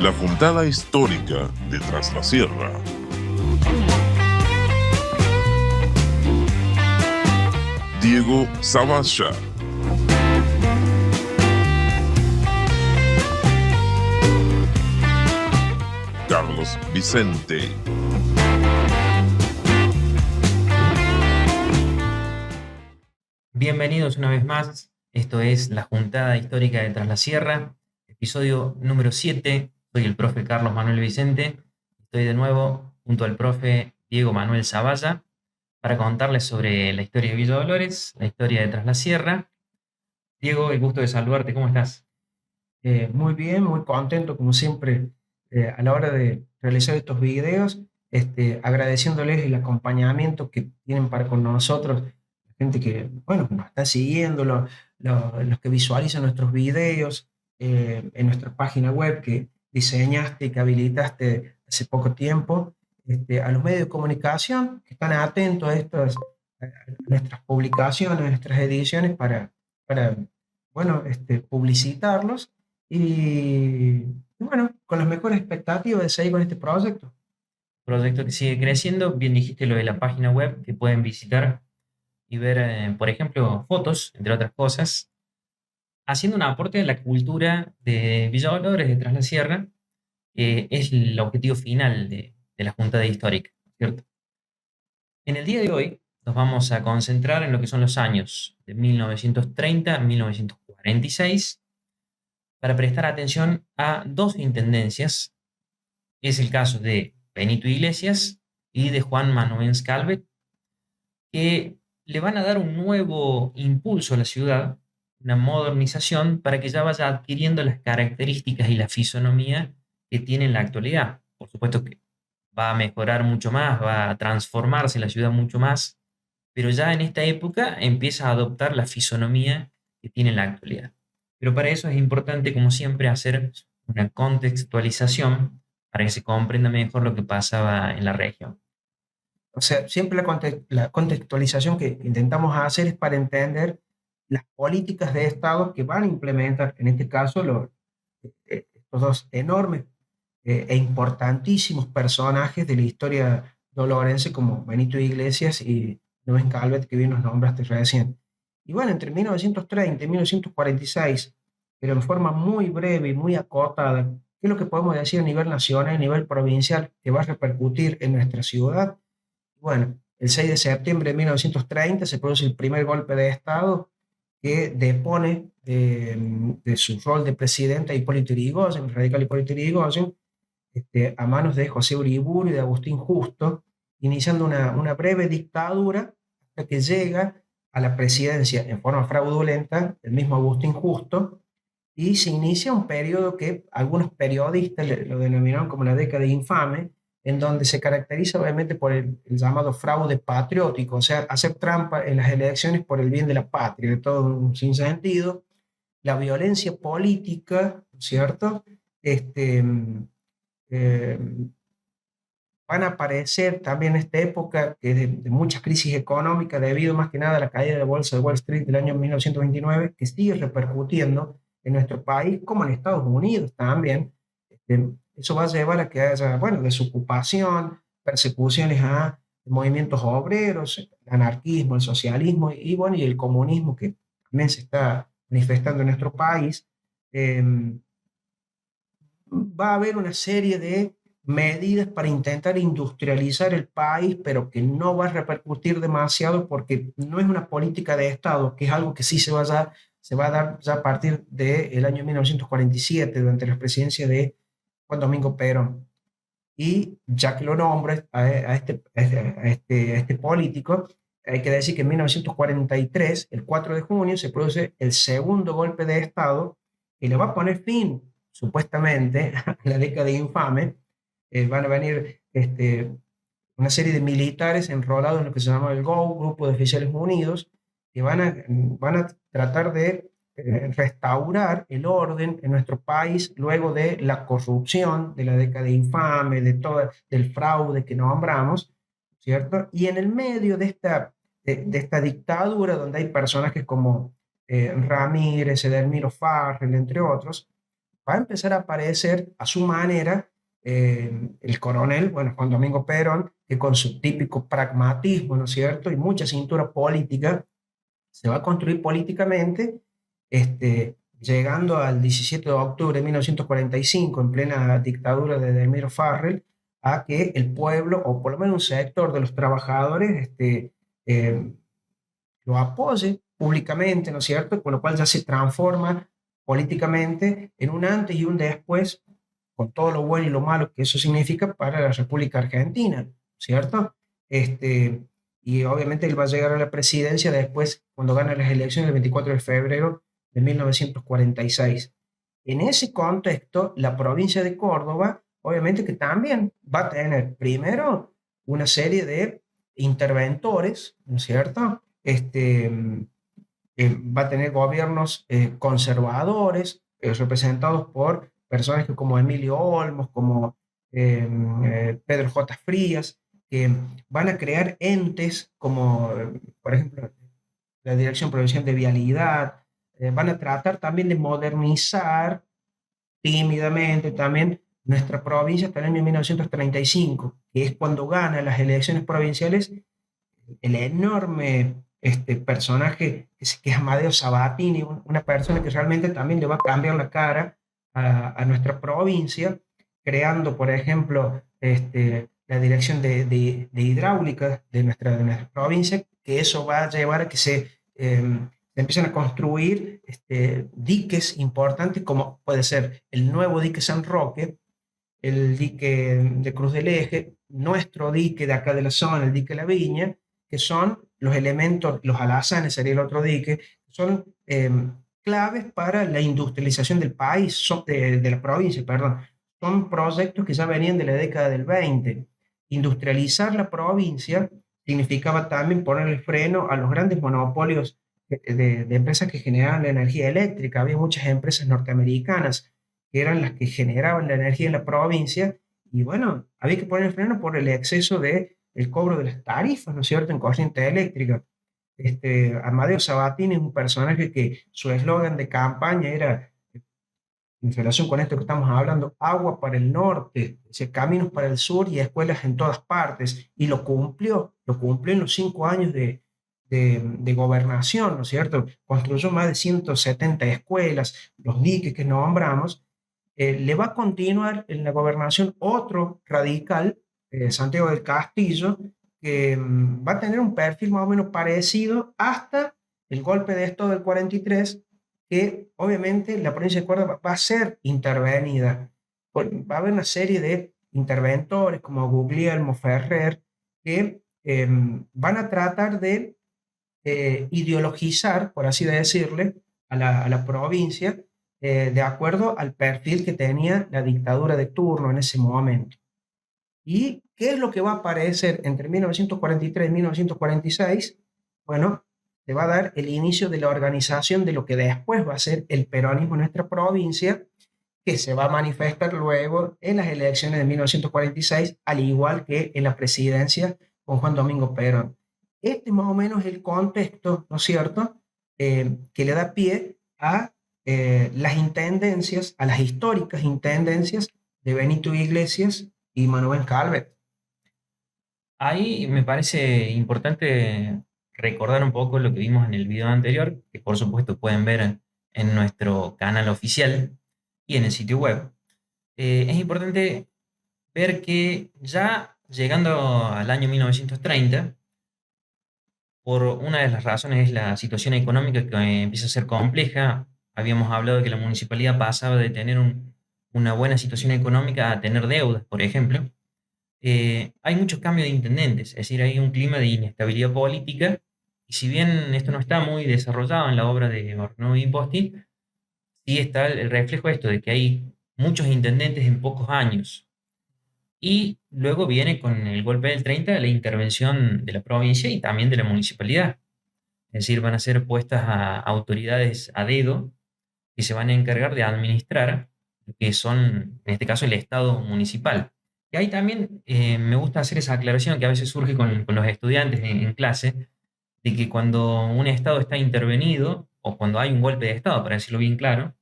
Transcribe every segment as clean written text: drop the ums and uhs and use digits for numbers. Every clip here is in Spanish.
La juntada histórica de Tras la Sierra. Diego Zavalla. Carlos Vicente. Bienvenidos una vez más. Esto es La Juntada Histórica de Tras la Sierra, episodio número 7. Soy el profe Carlos Manuel Vicente. Estoy de nuevo junto al profe Diego Manuel Zavalla para contarles sobre la historia de Villa Dolores, la historia de Tras la Sierra. Diego, el gusto de saludarte. ¿Cómo estás? Muy bien, muy contento como siempre a la hora de realizar estos videos, agradeciéndoles el acompañamiento que tienen para con nosotros, la gente que, bueno, que nos está siguiendo, los que visualizan nuestros videos en nuestra página web que diseñaste y que habilitaste hace poco tiempo, a los medios de comunicación que están atentos a nuestras publicaciones, a nuestras ediciones para bueno, publicitarlos y bueno, con las mejores expectativas de seguir con este proyecto. Proyecto que sigue creciendo. Bien dijiste lo de la página web que pueden visitar y ver, por ejemplo, fotos, entre otras cosas, haciendo un aporte a la cultura de Villa Dolores, de Tras la Sierra, que es el objetivo final de la Junta de Histórica, ¿cierto? En el día de hoy nos vamos a concentrar en lo que son los años de 1930 a 1946 para prestar atención a dos intendencias. Es el caso de Benito Iglesias y de Juan Manuel Calvet, que le van a dar un nuevo impulso a la ciudad, una modernización para que ya vaya adquiriendo las características y la fisonomía que tiene en la actualidad. Por supuesto que va a mejorar mucho más, va a transformarse la ciudad mucho más, pero ya en esta época empieza a adoptar la fisonomía que tiene en la actualidad. Pero para eso es importante, como siempre, hacer una contextualización para que se comprenda mejor lo que pasaba en la región. O sea, siempre la contextualización que intentamos hacer es para entender las políticas de Estado que van a implementar, en este caso, estos dos enormes e importantísimos personajes de la historia dolorense como Benito Iglesias y Luis Calvet, que bien nos nombraste recién. Y bueno, entre 1930 y 1946, pero en forma muy breve y muy acotada, ¿qué es lo que podemos decir a nivel nacional, a nivel provincial, que va a repercutir en nuestra ciudad? Bueno, el 6 de septiembre de 1930 se produce el primer golpe de Estado que depone de su rol de presidente a Hipólito Yrigoyen, el radical Hipólito Yrigoyen, a manos de José Uriburu y de Agustín Justo, iniciando una breve dictadura hasta que llega a la presidencia en forma fraudulenta el mismo Agustín Justo, y se inicia un periodo que algunos periodistas lo denominaron como la década infame, en donde se caracteriza obviamente por el llamado fraude patriótico, o sea, hacer trampa en las elecciones por el bien de la patria, de todo un sinsentido, la violencia política, ¿cierto? Este, eh, Van a aparecer también en esta época de muchas crisis económicas debido más que nada a la caída de la bolsa de Wall Street del año 1929, que sigue repercutiendo en nuestro país como en Estados Unidos también. Eso va a llevar a que haya, bueno, desocupación, persecuciones a movimientos obreros, el anarquismo, el socialismo y, bueno, y el comunismo que también se está manifestando en nuestro país. Eh, Va a haber una serie de medidas para intentar industrializar el país, pero que no va a repercutir demasiado porque no es una política de Estado, que es algo que sí se va a dar ya a partir del año 1947, durante la presidencia de Juan Domingo Perón. Y ya que lo nombres a este político, hay que decir que en 1943, el 4 de junio, se produce el segundo golpe de Estado y le va a poner fin, supuestamente, a la década infame. Van a venir una serie de militares enrolados en lo que se llama el GO, Grupo de Oficiales Unidos, que van a tratar de restaurar el orden en nuestro país luego de la corrupción, de la década infame, del fraude que nombramos, ¿cierto? Y en el medio de esta dictadura, donde hay personajes como Ramírez, Edelmiro Farrell, entre otros, va a empezar a aparecer a su manera el coronel, bueno, Juan Domingo Perón, que con su típico pragmatismo, ¿no es cierto?, y mucha cintura política, se va a construir políticamente, llegando al 17 de octubre de 1945, en plena dictadura de Delmiro Farrell, a que el pueblo, o por lo menos un sector de los trabajadores, eh, lo apoye públicamente, ¿no es cierto? Con lo cual ya se transforma políticamente en un antes y un después, con todo lo bueno y lo malo que eso significa para la República Argentina, ¿cierto? Y obviamente él va a llegar a la presidencia después, cuando gana las elecciones el 24 de febrero de 1946. En ese contexto, la provincia de Córdoba, obviamente que también va a tener primero una serie de interventores, ¿no es cierto? Va a tener gobiernos conservadores, representados por personajes como Emilio Olmos, como Pedro J. Frías, que van a crear entes como, por ejemplo, la Dirección Provincial de Vialidad. Van a tratar también de modernizar tímidamente también nuestra provincia hasta el año 1935, que es cuando gana las elecciones provinciales el enorme personaje que es Amadeo Sabatini, una persona que realmente también le va a cambiar la cara a nuestra provincia, creando, por ejemplo, la dirección de hidráulica de nuestra provincia, que eso va a llevar a que se empiecen a construir diques importantes, como puede ser el nuevo dique San Roque, el dique de Cruz del Eje, nuestro dique de acá de la zona, el dique La Viña, que son los elementos, los alazanes sería el otro dique, son claves para la industrialización del país, de la provincia, perdón. Son proyectos que ya venían de la década del 20. Industrializar la provincia significaba también ponerle freno a los grandes monopolios de empresas que generaban la energía eléctrica. Había muchas empresas norteamericanas que eran las que generaban la energía en la provincia, y bueno, había que poner freno por el exceso de el cobro de las tarifas, ¿no es cierto?, en corriente eléctrica. Amadeo Sabatini es un personaje que su eslogan de campaña era, en relación con esto que estamos hablando, agua para el norte, caminos para el sur y escuelas en todas partes, y lo cumplió en los 5 años de gobernación, ¿no es cierto? Construyó más de 170 escuelas, los diques que nombramos. Le va a continuar en la gobernación otro radical, Santiago del Castillo, que va a tener un perfil más o menos parecido hasta el golpe de Estado del 43, que obviamente la provincia de Córdoba va a ser intervenida. Va a haber una serie de interventores como Guglielmo Ferrer que van a tratar de ideologizar, por así decirle, a la provincia, de acuerdo al perfil que tenía la dictadura de turno en ese momento. ¿Y qué es lo que va a aparecer entre 1943 y 1946? Bueno, se va a dar el inicio de la organización de lo que después va a ser el peronismo en nuestra provincia, que se va a manifestar luego en las elecciones de 1946, al igual que en la presidencia con Juan Domingo Perón. Este más o menos es el contexto, ¿no es cierto?, que le da pie a las intendencias, a las históricas intendencias de Benito Iglesias y Manuel Calvet. Ahí me parece importante recordar un poco lo que vimos en el video anterior, que por supuesto pueden ver en nuestro canal oficial y en el sitio web. Es importante ver que ya llegando al año 1930, por una de las razones es la situación económica que empieza a ser compleja. Habíamos hablado de que la municipalidad pasaba de tener una buena situación económica a tener deudas, por ejemplo. Hay muchos cambios de intendentes, es decir, hay un clima de inestabilidad política, y si bien esto no está muy desarrollado en la obra de Ornó y Imposti, sí está el reflejo de esto, de que hay muchos intendentes en pocos años. Y luego viene con el golpe del 30 la intervención de la provincia y también de la municipalidad. Es decir, van a ser puestas a autoridades a dedo que se van a encargar de administrar lo que son, en este caso, el Estado municipal. Y ahí también me gusta hacer esa aclaración que a veces surge con los estudiantes en clase, de que cuando un Estado está intervenido, o cuando hay un golpe de Estado, para decirlo bien claro,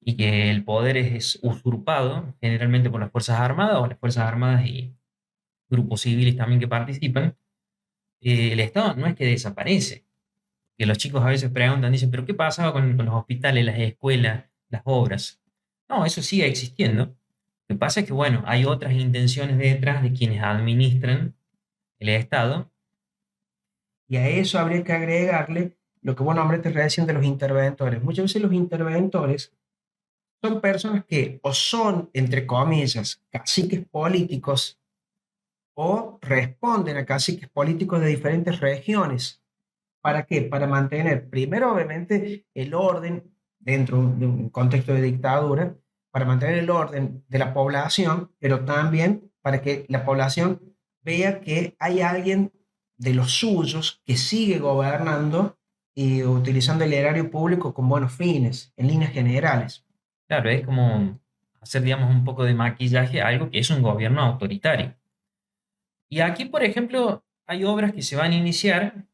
y que el poder es usurpado generalmente por las Fuerzas Armadas o las Fuerzas Armadas y grupos civiles también que participan, el Estado no es que desaparece. Que los chicos a veces preguntan, dicen, pero ¿qué pasaba con los hospitales, las escuelas, las obras? No, eso sigue existiendo. Lo que pasa es que, bueno, hay otras intenciones detrás de quienes administran el Estado. Y a eso habría que agregarle lo que vos nombraste recién de los interventores. Muchas veces los interventores son personas que o son, entre comillas, caciques políticos o responden a caciques políticos de diferentes regiones. ¿Para qué? Para mantener, primero, obviamente, el orden dentro de un contexto de dictadura, para mantener el orden de la población, pero también para que la población vea que hay alguien de los suyos que sigue gobernando y utilizando el erario público con buenos fines, en líneas generales. Claro, es como hacer, digamos, un poco de maquillaje a algo que es un gobierno autoritario. Y aquí, por ejemplo, hay obras que se van a iniciar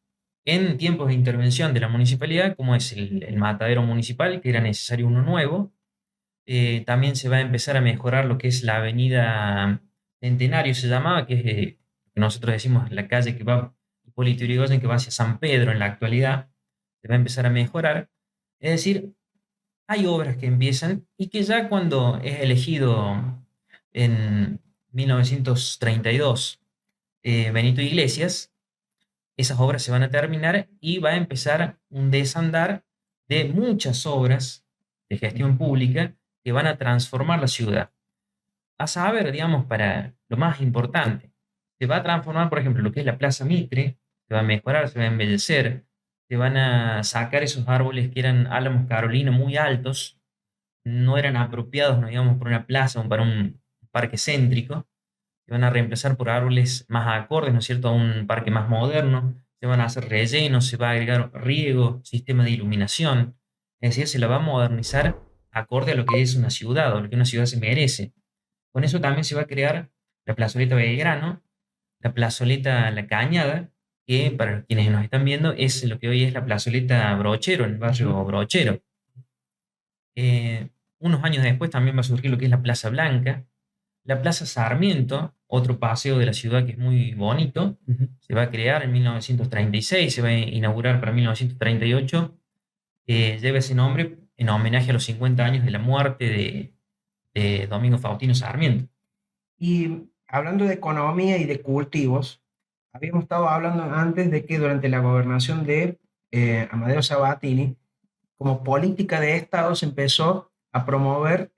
en tiempos de intervención de la municipalidad, como es el matadero municipal, que era necesario uno nuevo. También se va a empezar a mejorar lo que es la avenida Centenario, se llamaba, que es que nosotros decimos la calle que va, Hipólito Yrigoyen, que va hacia San Pedro en la actualidad, se va a empezar a mejorar. Es decir, hay obras que empiezan y que ya cuando es elegido en 1932 Benito Iglesias, esas obras se van a terminar y va a empezar un desandar de muchas obras de gestión pública que van a transformar la ciudad. A saber, digamos, para lo más importante, se va a transformar, por ejemplo, lo que es la Plaza Mitre, se va a mejorar, se va a embellecer, se van a sacar esos árboles que eran álamos carolino muy altos, no eran apropiados, no digamos, para una plaza o para un parque céntrico, se van a reemplazar por árboles más acordes, ¿no es cierto?, a un parque más moderno, se van a hacer rellenos, se va a agregar riego, sistema de iluminación, es decir, se la va a modernizar acorde a lo que es una ciudad, o lo que una ciudad se merece. Con eso también se va a crear la plazoleta Belgrano, la plazoleta La Cañada, que para quienes nos están viendo es lo que hoy es la plazoleta Brochero, el barrio Brochero. Eh, Unos años después también va a surgir lo que es la Plaza Blanca, la Plaza Sarmiento, otro paseo de la ciudad que es muy bonito, se va a crear en 1936, se va a inaugurar para 1938, lleva ese nombre en homenaje a los 50 años de la muerte de Domingo Faustino Sarmiento. Y hablando de economía y de cultivos, habíamos estado hablando antes de que durante la gobernación de Amadeo Sabatini, como política de Estado, se empezó a promover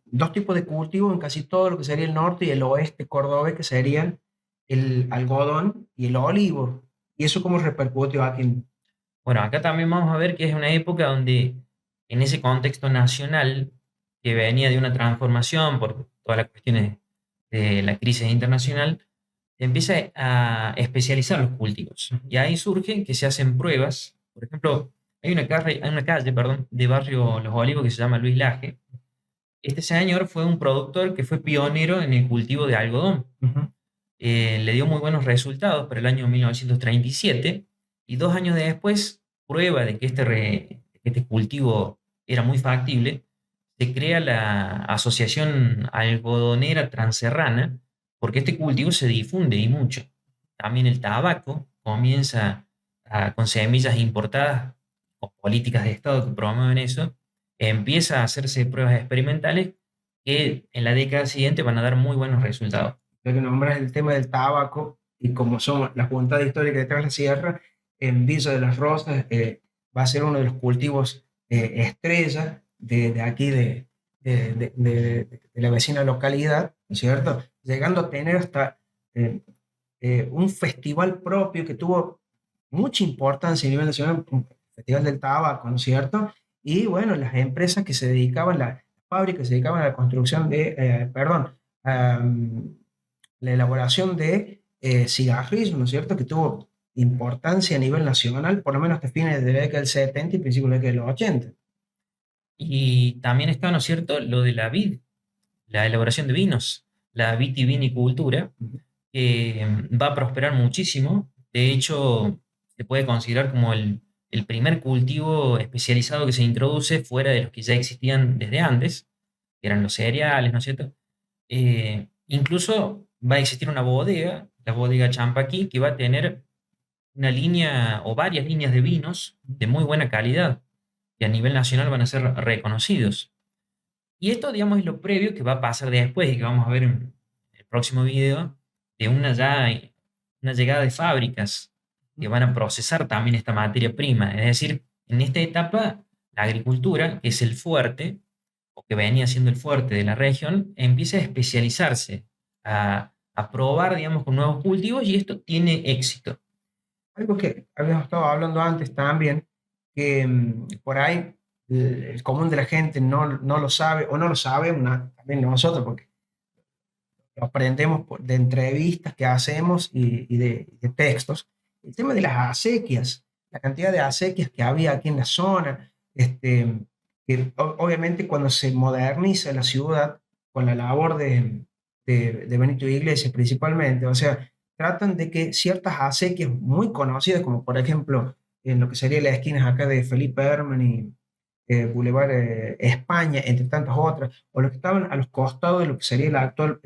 dos tipos de cultivos en casi todo lo que sería el norte y el oeste cordobés, que serían el algodón y el olivo. ¿Y eso cómo repercutió aquí? Bueno, acá también vamos a ver que es una época donde en ese contexto nacional que venía de una transformación por todas las cuestiones de la crisis internacional, se empieza a especializar los cultivos. Y ahí surge que se hacen pruebas. Por ejemplo, hay una calle, perdón, de barrio Los Olivos que se llama Luis Laje. Este señor fue un productor que fue pionero en el cultivo de algodón. Le dio muy buenos resultados para el año 1937 y 2 años después, prueba de que este cultivo era muy factible, se crea la Asociación Algodonera Transerrana, porque este cultivo se difunde y mucho. También el tabaco comienza con semillas importadas o políticas de Estado que promueven eso, empieza a hacerse pruebas experimentales que en la década siguiente van a dar muy buenos resultados. Ya que nombras el tema del tabaco y como somos la Junta Histórica de Tras la Sierra, en Villa de las Rosas va a ser uno de los cultivos estrella de aquí de la vecina localidad, ¿no es cierto? Llegando a tener hasta un festival propio que tuvo mucha importancia a nivel nacional, un festival del tabaco, ¿no es cierto? Y bueno, las empresas que se dedicaban, las fábricas que se dedicaban a la construcción perdón, la elaboración de cigarrillos, ¿no es cierto?, que tuvo importancia a nivel nacional, por lo menos hasta fines de la década del 70 y principios de la década de los 80. Y también está, ¿no es cierto?, lo de la vid, la elaboración de vinos, la vitivinicultura, que va a prosperar muchísimo. De hecho, se puede considerar como el el primer cultivo especializado que se introduce fuera de los que ya existían desde antes, que eran los cereales, ¿no es cierto? Incluso va a existir una bodega, la bodega Champaquí, que va a tener una línea o varias líneas de vinos de muy buena calidad, que a nivel nacional van a ser reconocidos. Y esto, digamos, es lo previo que va a pasar después y que vamos a ver en el próximo video, de una llegada de fábricas que van a procesar también esta materia prima. Es decir, en esta etapa, la agricultura, que es el fuerte, o que venía siendo el fuerte de la región, empieza a especializarse, a probar, digamos, con nuevos cultivos y esto tiene éxito. Algo que habíamos estado hablando antes también, que por ahí el común de la gente no lo sabe, o no lo sabe, también nosotros, porque lo aprendemos de entrevistas que hacemos y de textos. El tema de las acequias, la cantidad de acequias que había aquí en la zona, que obviamente cuando se moderniza la ciudad con la labor de Benito Iglesias principalmente, o sea, tratan de que ciertas acequias muy conocidas, como por ejemplo en lo que sería las esquinas acá de Felipe Hermann y Boulevard España, entre tantas otras, o los que estaban a los costados de lo que sería la actual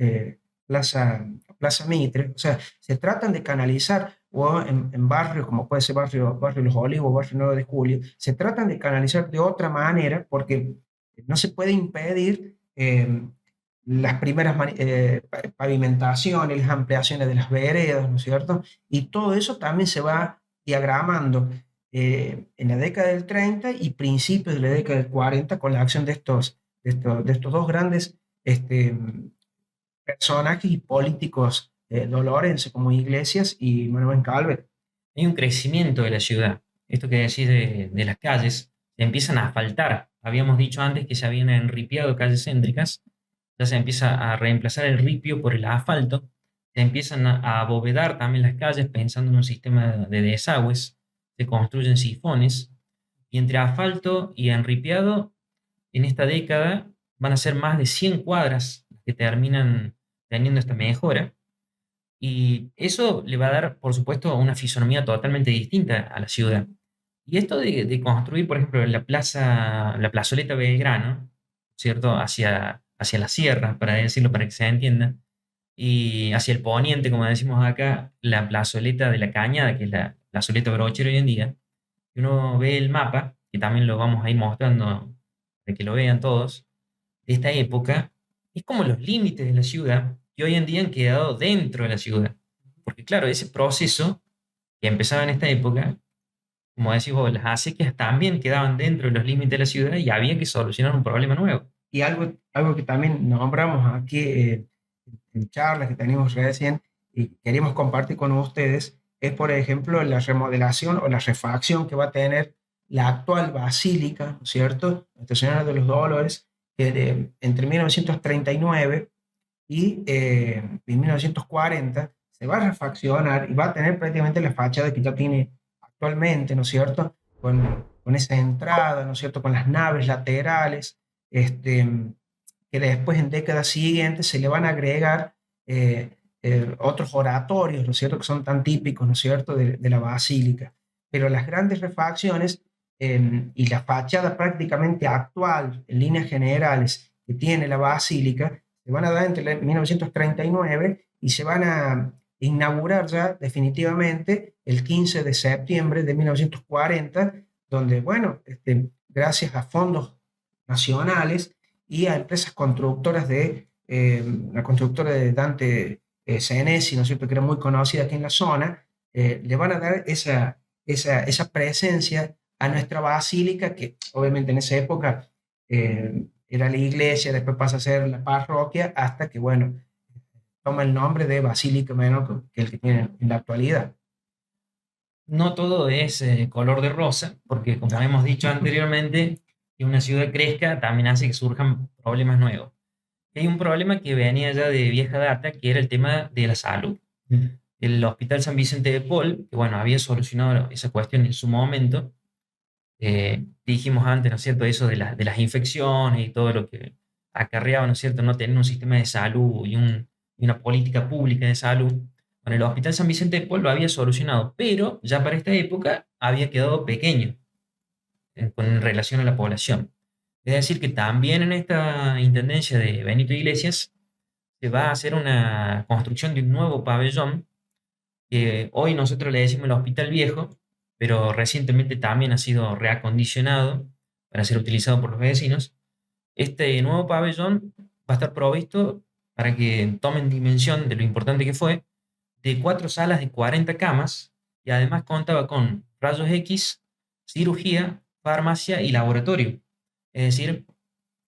Plaza Mitre, o sea, se tratan de canalizar, o en barrios como puede ser barrio Los Olivos, barrio 9 de Julio, se tratan de canalizar de otra manera porque no se puede impedir las primeras pavimentaciones, las ampliaciones de las veredas, ¿no es cierto? Y todo eso también se va diagramando en la década del 30 y principios de la década del 40 con la acción de estos dos grandes personajes y políticos dolorenses como Iglesias y Manuel Calvet. Hay un crecimiento de la ciudad. Esto que decís de las calles, se empiezan a asfaltar. Habíamos dicho antes que se habían enripiado calles céntricas, ya se empieza a reemplazar el ripio por el asfalto, se empiezan a abovedar también las calles pensando en un sistema de desagües, se construyen sifones, y entre asfalto y enripiado, en esta década van a ser más de 100 cuadras que terminan teniendo esta mejora. Y eso le va a dar, por supuesto, una fisonomía totalmente distinta a la ciudad. Y esto de construir, por ejemplo, la plazoleta Belgrano, ¿cierto? Hacia la sierra, para decirlo, para que se entienda, y hacia el poniente, como decimos acá, la plazoleta de la Cañada, que es la plazoleta Brochero hoy en día. Y uno ve el mapa, que también lo vamos a ir mostrando para que lo vean todos, de esta época, es como los límites de la ciudad que hoy en día han quedado dentro de la ciudad. Porque claro, ese proceso que empezaba en esta época, como decís vos, las acequias también quedaban dentro de los límites de la ciudad y había que solucionar un problema nuevo. Y algo que también nombramos aquí en charlas que tenemos recién y queremos compartir con ustedes es, por ejemplo, la remodelación o la refacción que va a tener la actual basílica, ¿no es cierto? Nuestra Señora de los Dolores, que entre 1939 y en 1940 se va a refaccionar y va a tener prácticamente la fachada que ya tiene actualmente, ¿no es cierto? Con esa entrada, ¿no es cierto? Con las naves laterales, que después en décadas siguientes se le van a agregar otros oratorios, ¿no es cierto? Que son tan típicos, ¿no es cierto? De la basílica. Pero las grandes refacciones y la fachada prácticamente actual, en líneas generales, que tiene la basílica, se van a dar entre 1939 y se van a inaugurar ya definitivamente el 15 de septiembre de 1940, donde, bueno, gracias a fondos nacionales y a empresas constructoras la constructora de Dante Senesi, ¿no es cierto?, que era muy conocida aquí en la zona, le van a dar esa presencia a nuestra basílica, que obviamente en esa época era la iglesia, después pasa a ser la parroquia, hasta que, bueno, toma el nombre de Basílica Menor que el que tiene en la actualidad. No todo es color de rosa, porque como hemos dicho anteriormente, que una ciudad crezca también hace que surjan problemas nuevos. Hay un problema que venía ya de vieja data, que era el tema de la salud. El Hospital San Vicente de Paul, que bueno, había solucionado esa cuestión en su momento, dijimos antes, ¿no es cierto?, eso de las infecciones y todo lo que acarreaba, ¿no es cierto?, no tener un sistema de salud y una política pública de salud. con el Hospital San Vicente de Paul lo había solucionado, pero ya para esta época había quedado pequeño con relación a la población. Es decir, que también en esta intendencia de Benito Iglesias se va a hacer una construcción de un nuevo pabellón, que hoy nosotros le decimos el Hospital Viejo, pero recientemente también ha sido reacondicionado para ser utilizado por los vecinos. Este nuevo pabellón va a estar provisto, para que tomen dimensión de lo importante que fue, de 4 salas de 40 camas, y además contaba con rayos X, cirugía, farmacia y laboratorio. Es decir,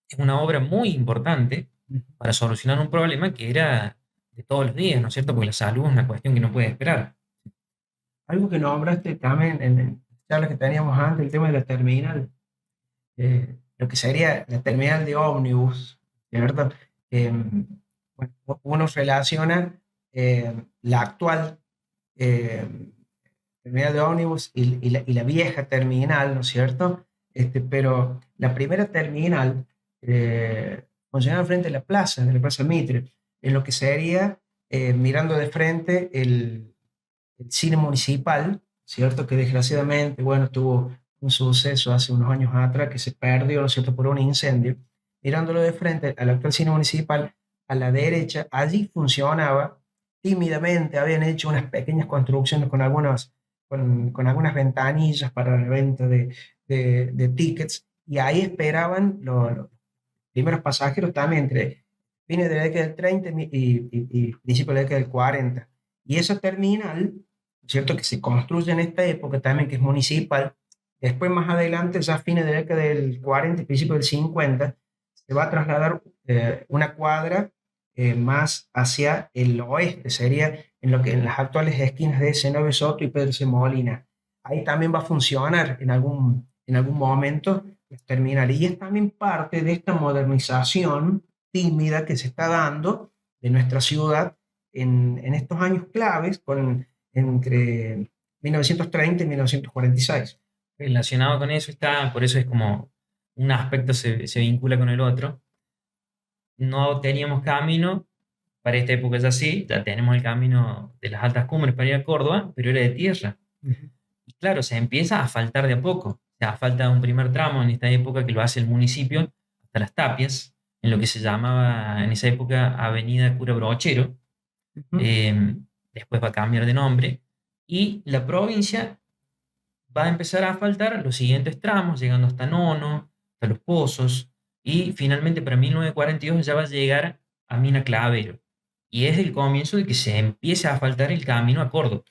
es una obra muy importante para solucionar un problema que era de todos los días, ¿no es cierto? Porque la salud es una cuestión que no puede esperar. Algo que nombraste también en la charla que teníamos antes, el tema de la terminal, lo que sería la terminal de ómnibus, ¿cierto? Bueno, uno relaciona la actual eh, terminal de ómnibus y la vieja terminal, ¿no es cierto? Pero la primera terminal funcionaba frente a la plaza, de la Plaza Mitre, en lo que sería mirando de frente el cine municipal, ¿cierto? Que desgraciadamente, bueno, tuvo un suceso hace unos años atrás que se perdió, ¿no es cierto?, por un incendio. Mirándolo de frente al actual cine municipal, a la derecha, allí funcionaba tímidamente, habían hecho unas pequeñas construcciones con algunas ventanillas para la venta de tickets, y ahí esperaban los primeros pasajeros también entre fines de la década del 30 y principios de la década del 40. Y esa terminal, ¿cierto?, que se construye en esta época también, que es municipal, después más adelante, ya a fines de la década del 40 y principios del 50, se va a trasladar una cuadra más hacia el oeste, sería en las actuales esquinas de Zenobio Soto y Pedro C. Molina. Ahí también va a funcionar en algún momento la terminal, y es también parte de esta modernización tímida que se está dando de nuestra ciudad en estos años claves, entre 1930 y 1946. Relacionado con eso está, por eso es como un aspecto se vincula con el otro. No teníamos camino, para esta época es así, ya tenemos el camino de las altas cumbres para ir a Córdoba, pero era de tierra. Y claro, se empieza a asfaltar de a poco. O sea, falta un primer tramo en esta época que lo hace el municipio hasta Las Tapias, en lo que se llamaba en esa época Avenida Cura Brochero. Ujú. Después va a cambiar de nombre. Y la provincia va a empezar a asfaltar los siguientes tramos, llegando hasta Nono, hasta Los Pozos, y finalmente para 1942 ya va a llegar a Mina Clavero. Y es el comienzo de que se empiece a asfaltar el camino a Córdoba.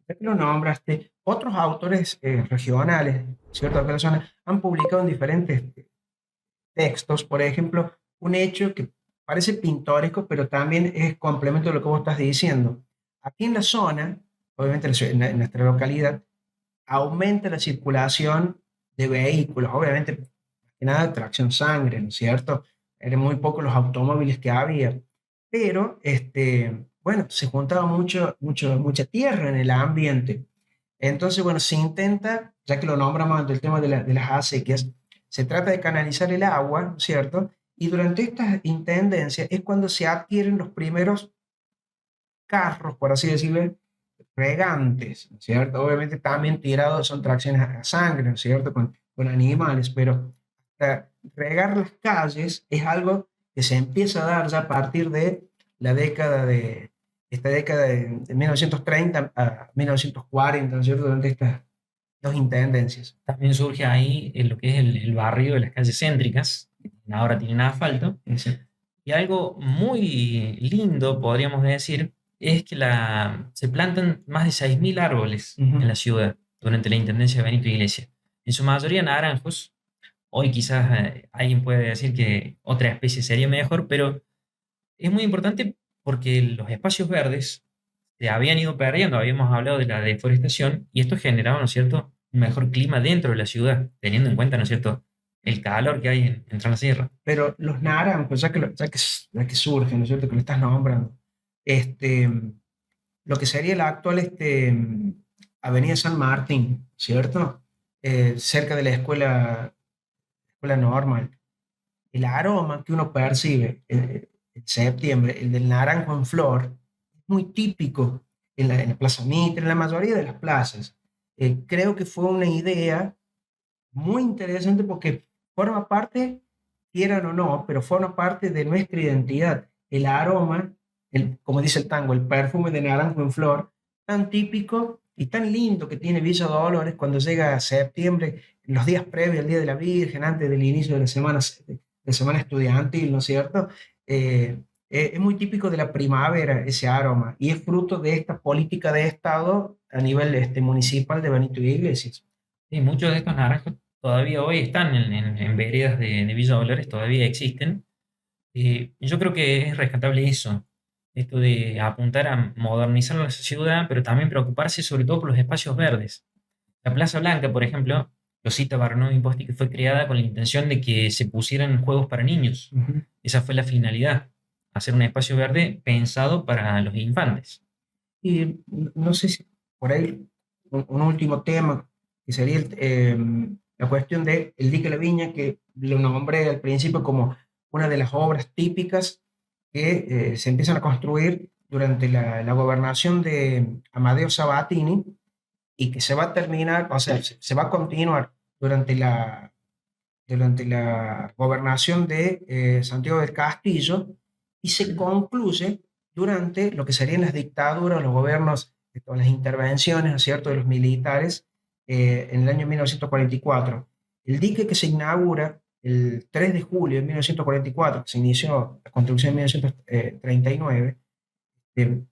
Ya que lo nombraste, otros autores regionales, ¿cierto?, de la zona, han publicado en diferentes textos, por ejemplo, un hecho que parece pintoresco, pero también es complemento de lo que vos estás diciendo. Aquí en la zona, obviamente en nuestra localidad, aumenta la circulación de vehículos, obviamente, más que nada de tracción sangre, ¿no es cierto? Eran muy pocos los automóviles que había, pero bueno, se juntaba mucha tierra en el ambiente. Entonces, bueno, se intenta, ya que lo nombramos del tema de las acequias, se trata de canalizar el agua, ¿no es cierto? Y durante estas intendencias es cuando se adquieren los primeros carros, por así decirlo, regantes, ¿no es cierto? Obviamente también tirados son tracciones a sangre, ¿no es cierto? Con animales, pero regar las calles es algo que se empieza a dar ya a partir de la esta década de 1930 a 1940, ¿no es cierto? Durante estas dos intendencias. También surge ahí lo que es el barrio de las calles céntricas, que ahora tienen asfalto. Sí. Y algo muy lindo, podríamos decir, es que se plantan más de 6.000 árboles en la ciudad durante la intendencia de Benito Iglesias. En su mayoría naranjos. Hoy quizás alguien puede decir que otra especie sería mejor, pero es muy importante porque los espacios verdes se habían ido perdiendo. Habíamos hablado de la deforestación y esto generaba, ¿no es cierto?, un mejor clima dentro de la ciudad, teniendo en cuenta, ¿no es cierto?, el calor que hay en Tras la Sierra. Pero los naranjos, ya que surgen, ¿no es cierto?, que lo estás nombrando, este, lo que sería la actual Avenida San Martín, ¿cierto? Cerca de la escuela normal. El aroma que uno percibe en septiembre, el del naranjo en flor, es muy típico en la Plaza Mitre, en la mayoría de las plazas. Creo que fue una idea muy interesante porque forma parte, quieran o no, pero forma parte de nuestra identidad. El aroma, como dice el tango, el perfume de naranjo en flor, tan típico y tan lindo que tiene Villa Dolores cuando llega a septiembre, los días previos al Día de la Virgen, antes del inicio de semana estudiantil, ¿no es cierto? Es muy típico de la primavera ese aroma y es fruto de esta política de Estado a nivel municipal de Benito Iglesias. Sí, muchos de estos naranjos todavía hoy están en veredas de Villa Dolores, todavía existen. Yo creo que es rescatable eso, esto de apuntar a modernizar la ciudad, pero también preocuparse sobre todo por los espacios verdes. La Plaza Blanca, por ejemplo, lo cita Barnum Imposti, que fue creada con la intención de que se pusieran juegos para niños. Ujú. Esa fue la finalidad, hacer un espacio verde pensado para los infantes. Y no sé si por ahí un último tema, que sería la cuestión de el dique La Viña, que lo nombré al principio como una de las obras típicas que se empiezan a construir durante la gobernación de Amadeo Sabatini y que se va a terminar, o sea, se va a continuar durante la gobernación de Santiago del Castillo y se concluye durante lo que serían las dictaduras, los gobiernos, con las intervenciones, ¿no es cierto?, de los militares en el año 1944. El dique que se inaugura el 3 de julio de 1944, que se inició la construcción en 1939, eh,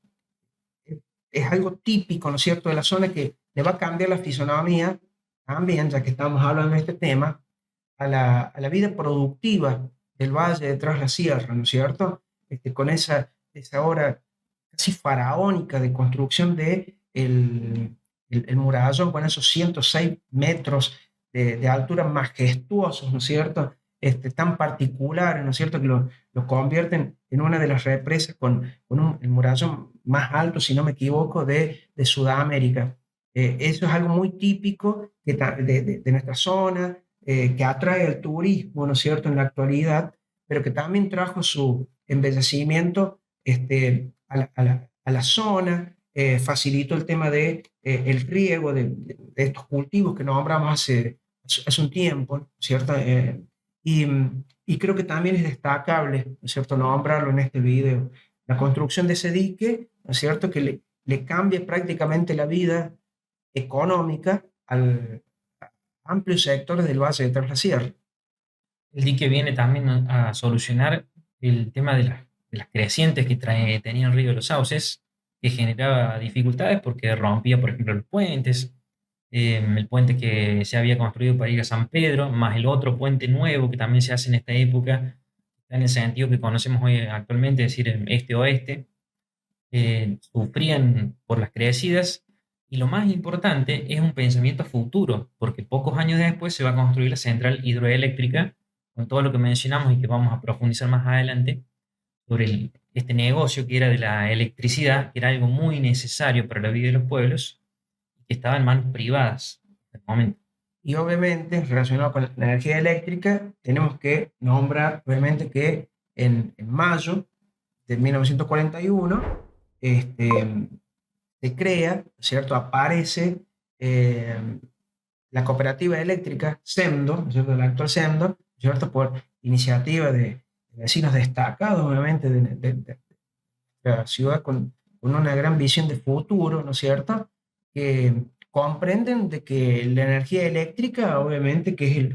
es algo típico, ¿no es cierto?, de la zona que le va a cambiar la fisonomía también, ya que estamos hablando de este tema, a la vida productiva del valle de Tras la Sierra, ¿no es cierto? Con esa obra casi faraónica de construcción de el murallón, con esos 106 metros de altura majestuosos, ¿no es cierto? Tan particulares, ¿no es cierto? Que lo convierten en una de las represas con el murallón más alto, si no me equivoco, de Sudamérica. Eso es algo muy típico de nuestra zona, que atrae el turismo, ¿no es cierto?, en la actualidad, pero que también trajo su embellecimiento a la zona, facilitó el tema de el riego de estos cultivos que nombramos hace un tiempo, ¿cierto? Y creo que también es destacable, ¿no es cierto?, nombrarlo en este video. La construcción de ese dique, ¿no es cierto?, que le cambia prácticamente la vida económica al amplios sectores del Valle de Tras la Sierra. El dique viene también a solucionar el tema de las crecientes que tenía el río de los Sauces, que generaba dificultades porque rompía, por ejemplo, los puentes, el puente que se había construido para ir a San Pedro, más el otro puente nuevo que también se hace en esta época, en el sentido que conocemos hoy actualmente, es decir, en este-oeste, sufrían por las crecidas. Y lo más importante es un pensamiento futuro, porque pocos años después se va a construir la central hidroeléctrica, con todo lo que mencionamos y que vamos a profundizar más adelante, sobre este negocio que era de la electricidad, que era algo muy necesario para la vida de los pueblos, y que estaba en manos privadas en el momento. Y obviamente, relacionado con la energía eléctrica, tenemos que nombrar, obviamente, que en mayo de 1941 se crea, ¿cierto? Aparece la cooperativa eléctrica SEMDO, ¿cierto?, el actual SEMDO, ¿cierto?, por iniciativa de vecinos destacados, obviamente, de la ciudad con una gran visión de futuro, ¿no es cierto?, que comprenden de que la energía eléctrica, obviamente, que es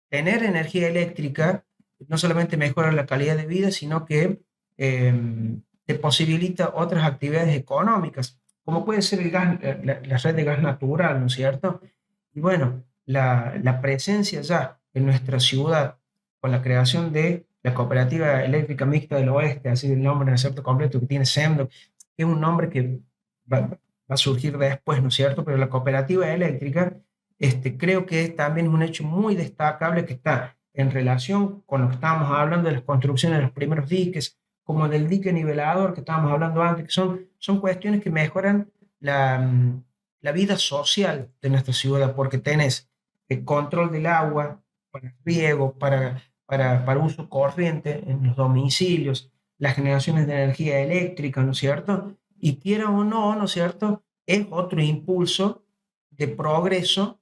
tener energía eléctrica, no solamente mejora la calidad de vida, sino que te posibilita otras actividades económicas, como puede ser el gas, la red de gas natural, ¿no es cierto? Y bueno, la presencia ya en nuestra ciudad con la creación de la Cooperativa Eléctrica Mixta del Oeste, así el nombre, ¿no es cierto?, completo que tiene SEMDO, que es un nombre que va a surgir después, ¿no es cierto? Pero la cooperativa eléctrica, creo que también es un hecho muy destacable que está en relación con lo que estábamos hablando de las construcciones de los primeros diques, como del dique nivelador que estábamos hablando antes, que son cuestiones que mejoran la vida social de nuestra ciudad, porque tenés el control del agua para riego, para uso corriente en los domicilios, las generaciones de energía eléctrica, ¿no es cierto? y quiera o no, ¿no es cierto?, es otro impulso de progreso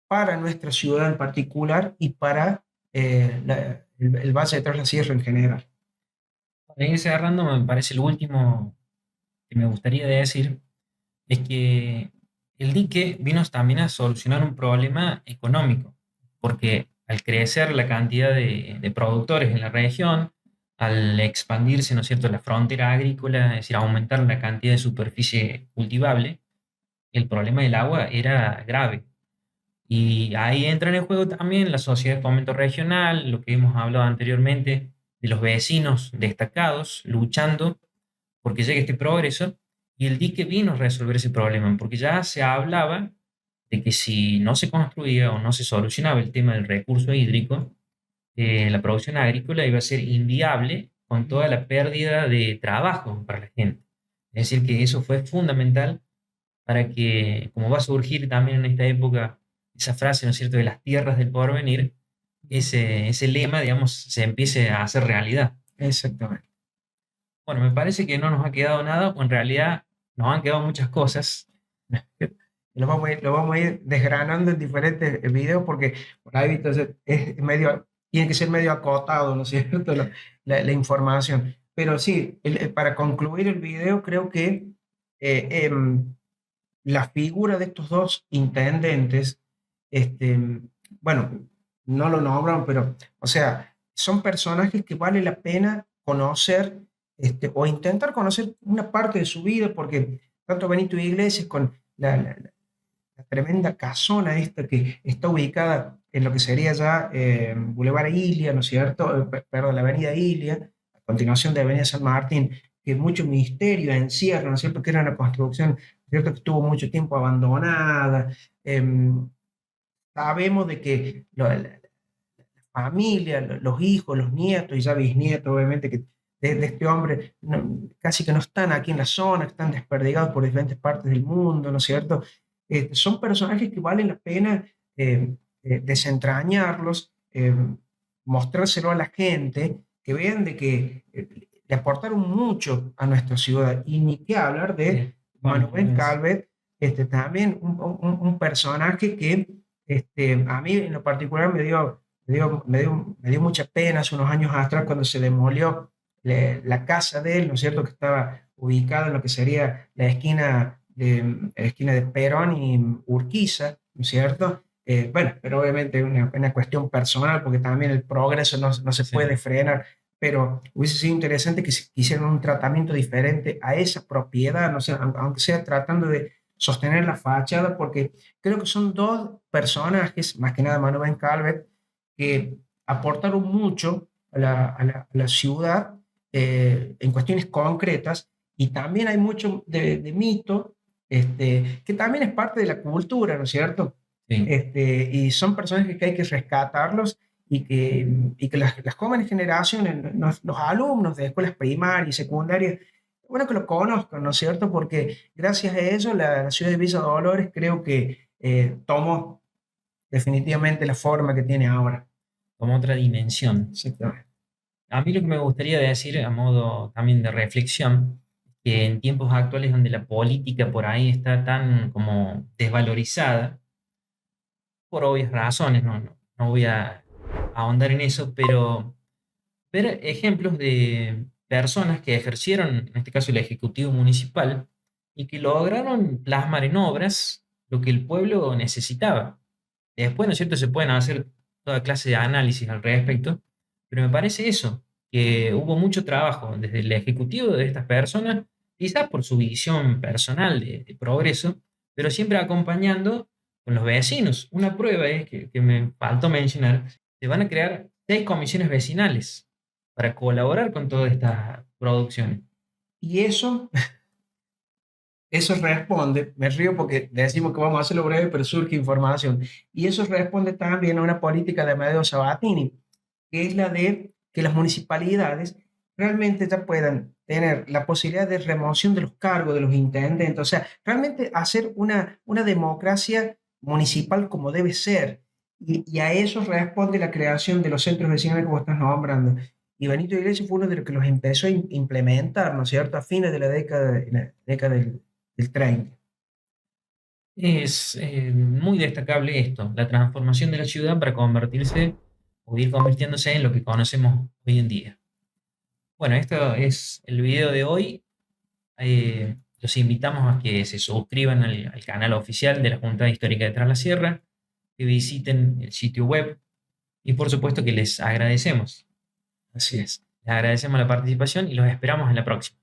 para nuestra ciudad en particular y para el Valle de Tras la Sierra en general. Para ir cerrando, me parece lo último que me gustaría decir es que el dique vino también a solucionar un problema económico, porque al crecer la cantidad de productores en la región, al expandirse, ¿no es cierto?, la frontera agrícola, es decir, aumentar la cantidad de superficie cultivable, el problema del agua era grave. Y ahí entra en el juego también la sociedad de fomento regional, lo que hemos hablado anteriormente, de los vecinos destacados luchando porque llegue este progreso, y el dique vino a resolver ese problema, porque ya se hablaba de que si no se construía o no se solucionaba el tema del recurso hídrico, la producción agrícola iba a ser inviable con toda la pérdida de trabajo para la gente. Es decir, que eso fue fundamental para que, como va a surgir también en esta época, esa frase, ¿no es cierto?, de las tierras del porvenir, ese lema, digamos, se empiece a hacer realidad. Exactamente. Bueno, me parece que no nos ha quedado nada, o en realidad nos han quedado muchas cosas. Lo vamos a ir desgranando en diferentes videos porque por ahí entonces, tiene que ser medio acotado, ¿no es cierto? La información. Pero sí, para concluir el video, creo que eh, em, la figura de estos dos intendentes, este, bueno, no lo nombran, pero, o sea, son personajes que vale la pena conocer, o intentar conocer una parte de su vida, porque tanto Benito Iglesias con la tremenda casona esta que está ubicada en lo que sería ya Boulevard Ilia, ¿no es cierto? Perdón, la Avenida Ilia, a continuación de Avenida San Martín, que mucho misterio encierra, ¿no es cierto? Que era una construcción, ¿no es cierto?, que estuvo mucho tiempo abandonada. Sabemos de que la familia, los hijos, los nietos y ya bisnietos, obviamente, que de este hombre casi que no están aquí en la zona, están desperdigados por diferentes partes del mundo, ¿no es cierto? Son personajes que valen la pena desentrañarlos, mostrárselo a la gente, que vean de que le aportaron mucho a nuestra ciudad. Y ni qué hablar de Sí. Bueno, Manuel pues, Calvet, también un personaje que a mí en lo particular me dio mucha pena hace unos años atrás cuando se demolió la casa de él, ¿no es cierto?, que estaba ubicada en lo que sería la esquina de Perón y Urquiza, ¿no es cierto? Bueno, pero obviamente es una cuestión personal porque también el progreso no se sí. puede frenar, pero hubiese sido interesante que se hicieran un tratamiento diferente a esa propiedad, no sé, aunque sea tratando de sostener la fachada, porque creo que son dos personajes, más que nada Manuel Calvet, que aportaron mucho a la ciudad en cuestiones concretas, y también hay mucho de mito, que también es parte de la cultura, ¿no es cierto? Sí. Y son personajes que hay que rescatarlos y que las jóvenes generaciones, los alumnos de escuelas primarias y secundarias, bueno, que lo conozcan, ¿no es cierto? Porque gracias a eso la ciudad de Villa Dolores creo que tomó definitivamente la forma que tiene ahora. Como otra dimensión. Exactamente. A mí lo que me gustaría decir a modo también de reflexión, que en tiempos actuales donde la política por ahí está tan como desvalorizada, por obvias razones, no voy a ahondar en eso, pero ver ejemplos de personas que ejercieron, en este caso el Ejecutivo Municipal, y que lograron plasmar en obras lo que el pueblo necesitaba. Después, ¿no es cierto?, se pueden hacer toda clase de análisis al respecto, pero me parece eso, que hubo mucho trabajo desde el ejecutivo de estas personas, quizás por su visión personal de progreso, pero siempre acompañando con los vecinos. Una prueba es que me faltó mencionar, se van a crear 6 comisiones vecinales para colaborar con todas estas producciones. Y eso responde, me río porque decimos que vamos a hacerlo breve, pero surge información. Y eso responde también a una política de Amedeo Sabatini, que es la de que las municipalidades realmente ya puedan tener la posibilidad de remoción de los cargos de los intendentes, o sea, realmente hacer una democracia municipal como debe ser. Y a eso responde la creación de los centros vecinales como estás nombrando. y Benito Iglesias fue uno de los que los empezó a implementar, ¿no es cierto?, a fines de en la década del 30. Es muy destacable esto, la transformación de la ciudad para convertirse o ir convirtiéndose en lo que conocemos hoy en día. Bueno, esto es el video de hoy. Los invitamos a que se suscriban al canal oficial de la Junta Histórica de Tras la Sierra, que visiten el sitio web y por supuesto que les agradecemos. Así es. Les agradecemos la participación y los esperamos en la próxima.